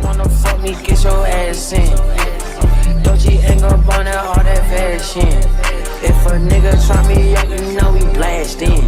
wanna fuck me, get your ass in. Dolce ain't gon' burn out all that fashion. If a nigga try me up, you know we blast in.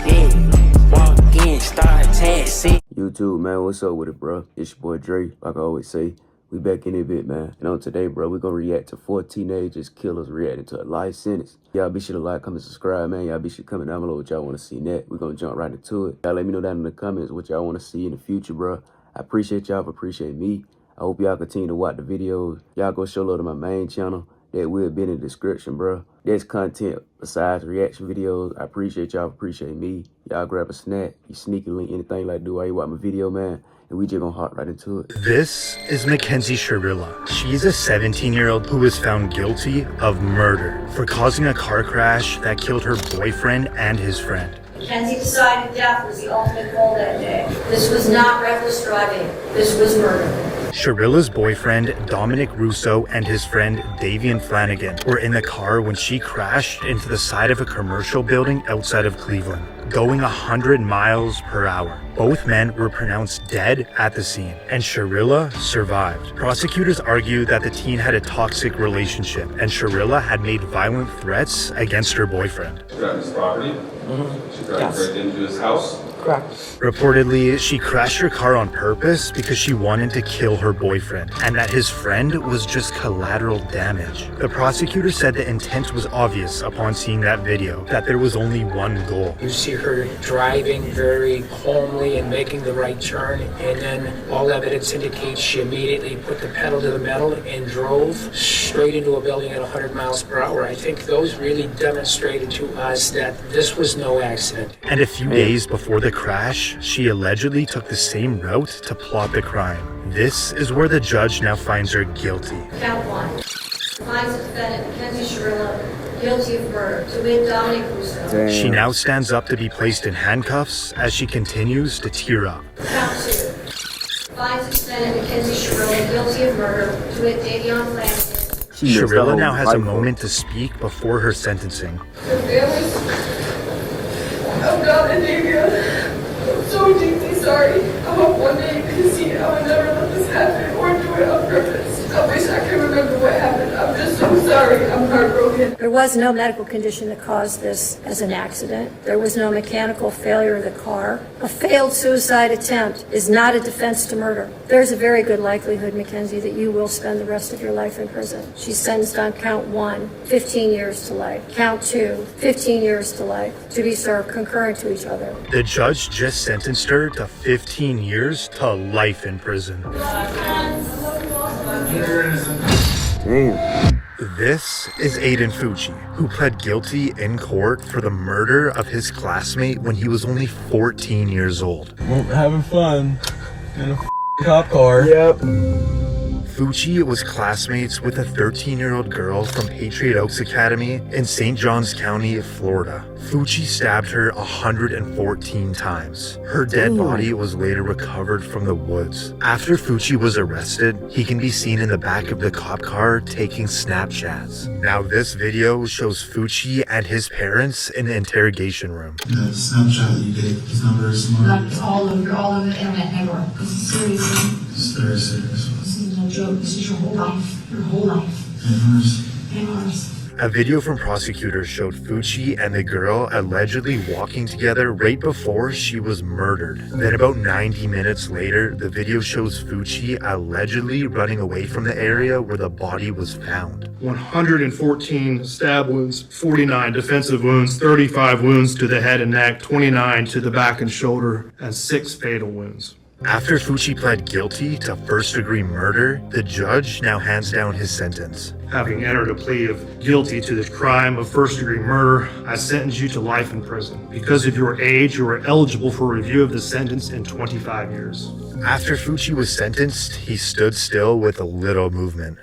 Yeah, walk in, start taxing. YouTube, man, what's up with it, bro? It's your boy Dre, like I always say. We back in a bit, man. And on today, bro, we're gonna react to 4 teenagers killers reacting to a life sentence. Y'all be sure to like, comment, subscribe, man. Y'all be sure to comment down below what y'all want to see next. We're gonna jump right into it. Y'all let me know down in the comments what y'all want to see in the future, bro. I appreciate y'all for appreciating me. I hope y'all continue to watch the videos. Y'all go show love to my main channel. That will be in the description, bro. There's content besides reaction videos. I appreciate y'all for appreciating me. Y'all grab a snack, you sneaky link, anything like do while you watch my video, man. And we just gonna hop right into it. This is Mackenzie Sharilla. She's a 17-year-old who was found guilty of murder for causing a car crash that killed her boyfriend and his friend. Mackenzie decided death was the ultimate goal that day. This was not reckless driving. This was murder. Sharilla's boyfriend, Dominic Russo, and his friend, Davian Flanagan, were in the car when she crashed into the side of a commercial building outside of Cleveland, going 100 miles per hour. Both men were pronounced dead at the scene, and Sharilla survived. Prosecutors argue that the teen had a toxic relationship, and Sharilla had made violent threats against her boyfriend. She grabbed his property. She grabbed right into his house. Correct. Reportedly, she crashed her car on purpose because she wanted to kill her boyfriend, and that his friend was just collateral damage. The prosecutor said the intent was obvious upon seeing that video, that there was only one goal. You see her driving very calmly and making the right turn, and then all evidence indicates she immediately put the pedal to the metal and drove straight into a building at 100 miles per hour. I think those really demonstrated to us that this was no accident. And a few days before the crash, she allegedly took the same route to plot the crime. This is where the judge now finds her guilty. Count 1. Finds the defendant, Mackenzie Sharilla, guilty of murder, to wit Dominic Russo. Damn. She now stands up to be placed in handcuffs as she continues to tear up. Count 2. Finds the defendant, Mackenzie Sharilla, guilty of murder, to wit Davian Flanagan. Sharilla now has a moment to speak before her sentencing. The families of God and Davian, I'm so deeply sorry. I hope one day you can see I would never let this happen or do it on purpose. I wish I could remember what happened. I'm just so sorry. I'm heartbroken. There was no medical condition that caused this as an accident. There was no mechanical failure of the car. A failed suicide attempt is not a defense to murder. There's a very good likelihood, Mackenzie, that you will spend the rest of your life in prison. She's sentenced on count 1, 15 years to life. Count 2, 15 years to life, to be served concurrent to each other. The judge just sentenced her to 15 years to life in prison. Damn. This is Aiden Fucci, who pled guilty in court for the murder of his classmate when he was only 14 years old. Having fun in a cop car. Yep. Fucci was classmates with a 13-year-old girl from Patriot Oaks Academy in St. Johns County, Florida. Fucci stabbed her 114 times. Her dead body was later recovered from the woods. After Fucci was arrested, he can be seen in the back of the cop car taking Snapchats. Now this video shows Fucci and his parents in the interrogation room. The Snapchat that you did is not very smart. Like all over the internet everywhere. This is serious. This is very serious. This is no joke. This is your whole life. Your whole life. And hers. And ours. A video from prosecutors showed Fucci and the girl allegedly walking together right before she was murdered. Then about 90 minutes later, the video shows Fucci allegedly running away from the area where the body was found. 114 stab wounds, 49 defensive wounds, 35 wounds to the head and neck, 29 to the back and shoulder, and 6 fatal wounds. After Fucci pled guilty to first-degree murder, the judge now hands down his sentence. Having entered a plea of guilty to the crime of first-degree murder, I sentence you to life in prison. Because of your age, you are eligible for review of the sentence in 25 years. After Fucci was sentenced, he stood still with a little movement.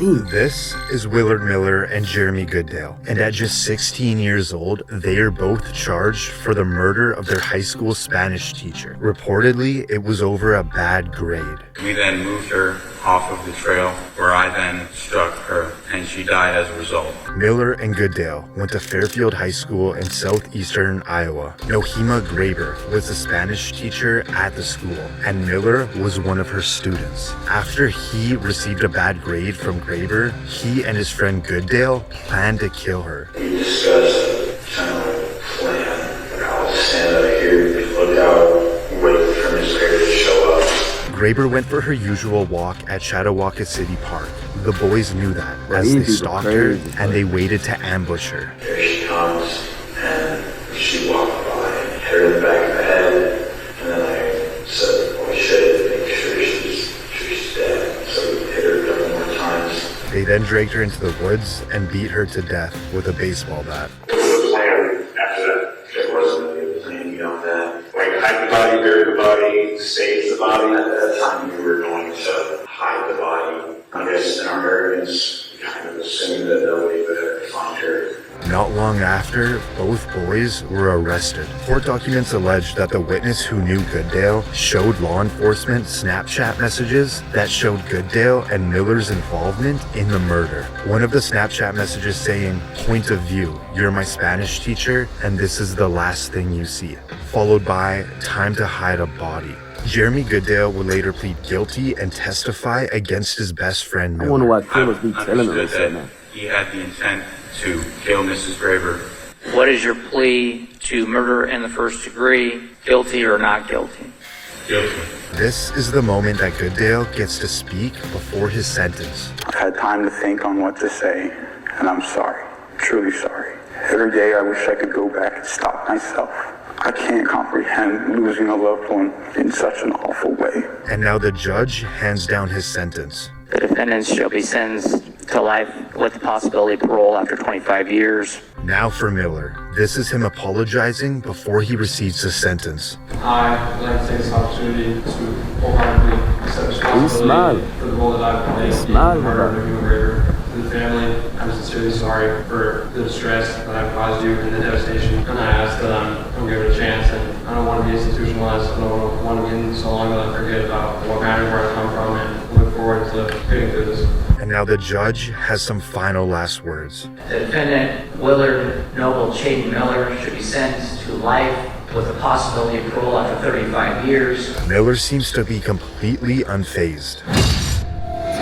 This is Willard Miller and Jeremy Goodale, and at just 16 years old, they are both charged for the murder of their high school Spanish teacher. Reportedly, it was over a bad grade. We then moved her off of the trail, where I then struck her, and she died as a result. Miller and Goodale went to Fairfield High School in southeastern Iowa. Nohema Graber was the Spanish teacher at the school, and Miller was one of her students. After he received a bad grade from Graber, he and his friend Goodale planned to kill her. We discussed kind of plan. I'll stand out here, look out, wait for Miss Graber to show up. Graber went for her usual walk at Chautauqua City Park. The boys knew that as they stalked her and they waited to ambush her. There she comes, and she walked by, hit her in the back of the head, and then I said, we should make sure she's dead. So we hit her a couple more times. They then dragged her into the woods and beat her to death with a baseball bat. What was the plan after that? There wasn't a plan beyond that. Like, hide the body, bury the body, save the body. At that time, we were going to hide the body. I guess in our arrogance, we kind of assumed that nobody would ever find her. Not long after, both boys were arrested. Court documents allege that the witness who knew Goodale showed law enforcement Snapchat messages that showed Goodale and Miller's involvement in the murder. One of the Snapchat messages saying, "Point of view, you're my Spanish teacher, and this is the last thing you see," followed by, "Time to hide a body." Jeremy Goodale would later plead guilty and testify against his best friend Miller. I wonder why killers be telling us that now. He had the intent to kill Mrs. Graber. What is your plea to murder in the first degree, guilty or not guilty? Guilty. This is the moment that Goodale gets to speak before his sentence. I've had time to think on what to say, and I'm sorry, truly sorry. Every day I wish I could go back and stop myself. I can't comprehend losing a loved one in such an awful way. And now the judge hands down his sentence. The defendants shall be sentenced to life with the possibility of parole after 25 years. Now for Miller. This is him apologizing before he receives his sentence. I would like to take this opportunity to wholeheartedly accept responsibility for the role that I've played in the murder of Nohema Graber. To the family, I'm sincerely sorry for the distress that I've caused you and the devastation. And I ask that I'm given a chance, and I don't want to be institutionalized. I don't want to be in so long that I forget about what matters, where I come from, and look forward to getting through this. And now the judge has some final last words. The defendant, Willard Noble Chaden Miller, should be sentenced to life with the possibility of parole after 35 years. Miller seems to be completely unfazed.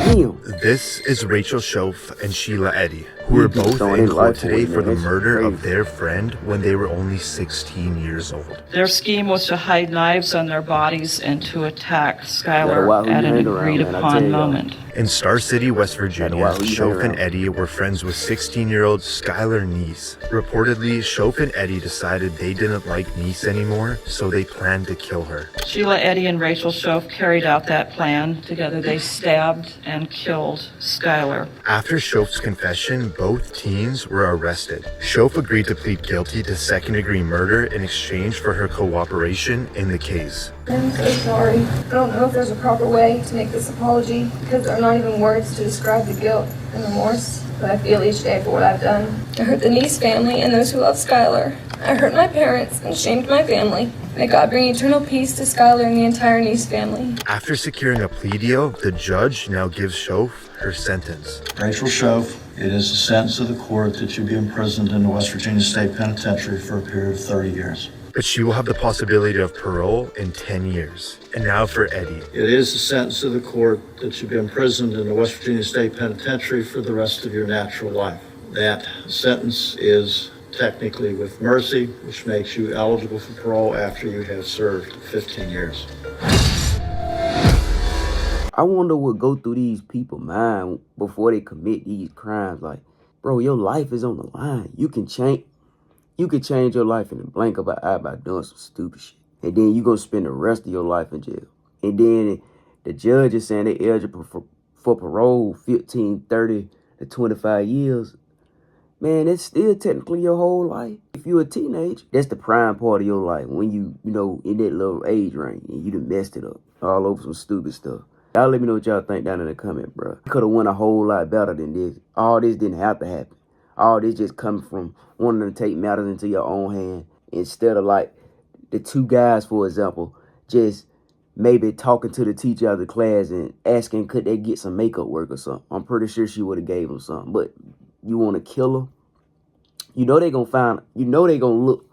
Damn. This is Rachel Schoaf and Sheila Eddy, who were both in court today for the murder of their friend when they were only 16 years old. Their scheme was to hide knives on their bodies and to attack Skylar at an agreed-upon moment. In Star City, West Virginia, Schoaf and Eddy were friends with 16-year-old Skylar Neese. Reportedly, Schoaf and Eddy decided they didn't like Neese anymore, so they planned to kill her. Sheila Eddy and Rachel Schoaf carried out that plan. Together they stabbed and killed Skylar. After Schoaf's confession, both teens were arrested. Schoaf agreed to plead guilty to second-degree murder in exchange for her cooperation in the case. I'm so sorry. I don't know if there's a proper way to make this apology because there are not even words to describe the guilt and remorse that I feel each day for what I've done. I hurt the Neese family and those who love Skylar. I hurt my parents and shamed my family. May God bring eternal peace to Skylar and the entire Neese family. After securing a plea deal, the judge now gives Schoaf her sentence. Rachel Schoaf, it is the sentence of the court that you be imprisoned in the West Virginia State Penitentiary for a period of 30 years. But she will have the possibility of parole in 10 years. And now for Eddy. It is the sentence of the court that you be imprisoned in the West Virginia State Penitentiary for the rest of your natural life. That sentence is technically with mercy, which makes you eligible for parole after you have served 15 years. I wonder what go through these people's mind before they commit these crimes. Like, bro, your life is on the line. You can change your life in the blink of an eye by doing some stupid shit. And then you gonna spend the rest of your life in jail. And then the judge is saying they're eligible for parole 15, 30 to 25 years. Man, it's still technically your whole life. If you're a teenager, that's the prime part of your life. When you know, in that little age range and you done messed it up all over some stupid stuff. Y'all let me know what y'all think down in the comment, bro. You could have won a whole lot better than this. All this didn't have to happen. All this just coming from wanting to take matters into your own hand instead of like the two guys, for example, just maybe talking to the teacher of the class and asking could they get some makeup work or something. I'm pretty sure she would have gave him something. But you want to kill her? You know they gonna find. You know they gonna look.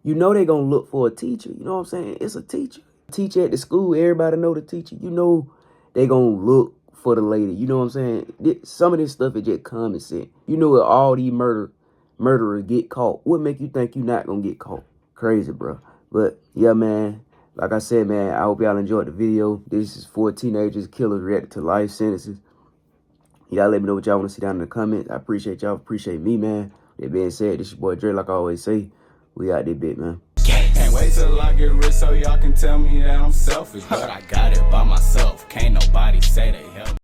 You know they gonna look for a teacher. You know what I'm saying? It's a teacher. Teacher at the school. Everybody know the teacher. You know they gonna look for the lady. You know what I'm saying? Some of this stuff is just common sense. You know if all these murderers get caught, what make you think you not gonna get caught? Crazy, bro. But yeah, man. Like I said, man, I hope y'all enjoyed the video. This is 4 teenagers, killers reacted to life sentences. Y'all let me know what y'all want to see down in the comments. I appreciate y'all. Appreciate me, man. That being said, this your boy Dre, like I always say. We out this bit, man. Can't wait till I get rich so y'all can tell me that I'm selfish. But I got it by myself. Can't nobody say they help.